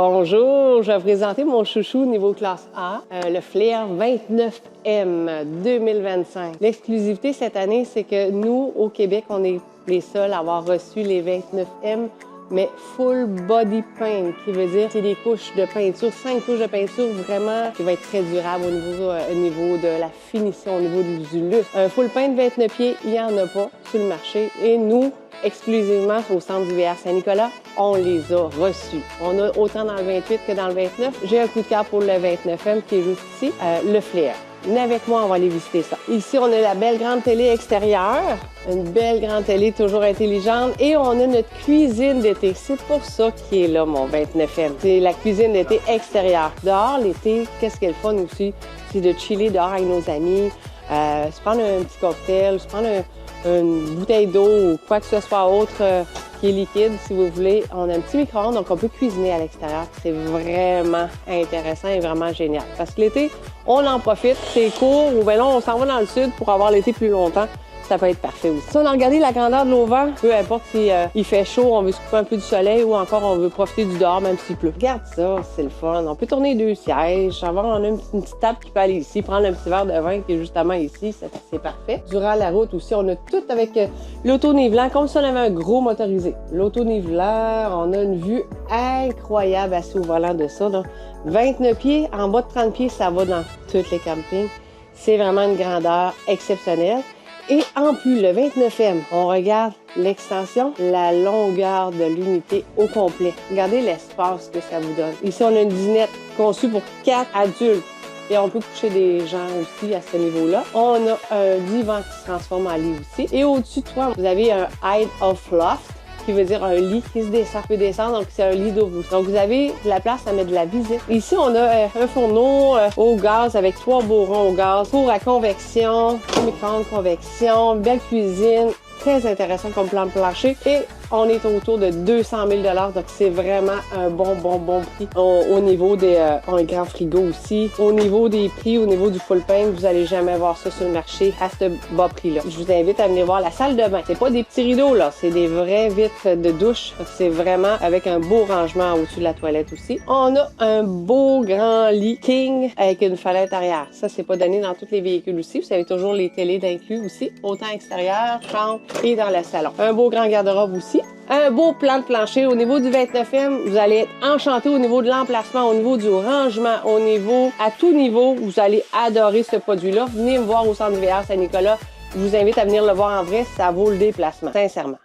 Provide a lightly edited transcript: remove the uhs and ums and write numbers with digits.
Bonjour, je vais vous présenter mon chouchou niveau classe A, le Flair 29M 2025. L'exclusivité cette année, c'est que nous, au Québec, on est les seuls à avoir reçu les 29M, mais full body paint, qui veut dire c'est des couches de peinture, 5 couches de peinture vraiment qui va être très durable au niveau de la finition, au niveau du luxe. Un full paint de 29 pieds, il n'y en a pas sur le marché. Et nous, exclusivement au centre d'hiver Saint-Nicolas, on les a reçus. On a autant dans le 28 que dans le 29. J'ai un coup de cœur pour le 29M qui est juste ici, le Flair. Venez avec moi, on va aller visiter ça. Ici, on a la belle grande télé extérieure. Une belle grande télé, toujours intelligente. Et on a notre cuisine d'été. C'est pour ça qu'il est là, mon 29M. C'est la cuisine d'été extérieure. Dehors, l'été, qu'est-ce qu'elle fun aussi? C'est de chiller dehors avec nos amis, se prendre un petit cocktail, se prendre une bouteille d'eau ou quoi que ce soit autre qui est liquide, si vous voulez. On a un petit micro-ondes, donc on peut cuisiner à l'extérieur. C'est vraiment intéressant et vraiment génial. Parce que l'été, on en profite. C'est court ou bien là, on s'en va dans le sud pour avoir l'été plus longtemps. Ça peut être parfait aussi. Si on a regardé la grandeur de l'auvent, peu importe si il fait chaud, on veut se couper un peu du soleil ou encore on veut profiter du dehors même s'il pleut. Regarde ça, c'est le fun. On peut tourner 2 sièges. On a une petite table qui peut aller ici, prendre un petit verre de vin qui est justement ici. C'est parfait. Durant la route aussi, on a tout avec l'auto-nivelant, comme si on avait un gros motorisé. L'auto-nivelant, on a une vue incroyable assis au volant de ça. Donc, 29 pieds, en bas de 30 pieds, ça va dans tous les campings. C'est vraiment une grandeur exceptionnelle. Et en plus, le 29M, on regarde l'extension, la longueur de l'unité au complet. Regardez l'espace que ça vous donne. Ici, on a une dinette conçue pour 4 adultes. Et on peut coucher des gens aussi à ce niveau-là. On a un divan qui se transforme en lit aussi. Et au-dessus de toi, vous avez un height of loft, qui veut dire un lit qui se descend. Peut descendre, donc c'est un lit d'eau. Donc vous avez de la place à mettre de la visite. Ici, on a un fourneau au gaz avec 3 bourrons au gaz, four à convection, micro-ondes convection, belle cuisine. Très intéressant comme plan de plancher. Et on est autour de 200 000 $, donc c'est vraiment un bon prix. Au niveau des un grand frigo aussi. Au niveau des prix, au niveau du full paint, vous allez jamais voir ça sur le marché à ce bas prix-là. Je vous invite à venir voir la salle de bain. C'est pas des petits rideaux, là. C'est des vraies vitres de douche. C'est vraiment avec un beau rangement au-dessus de la toilette aussi. On a un beau grand lit king avec une fenêtre arrière. Ça, c'est pas donné dans tous les véhicules aussi. Vous avez toujours les télés d'inclus aussi, autant extérieur, chambre et dans le salon. Un beau grand garde-robe aussi. Un beau plan de plancher. Au niveau du 29M, vous allez être enchanté au niveau de l'emplacement, au niveau du rangement, à tout niveau. Vous allez adorer ce produit-là. Venez me voir au centre d'hiver Saint-Nicolas. Je vous invite à venir le voir en vrai. Ça vaut le déplacement, sincèrement.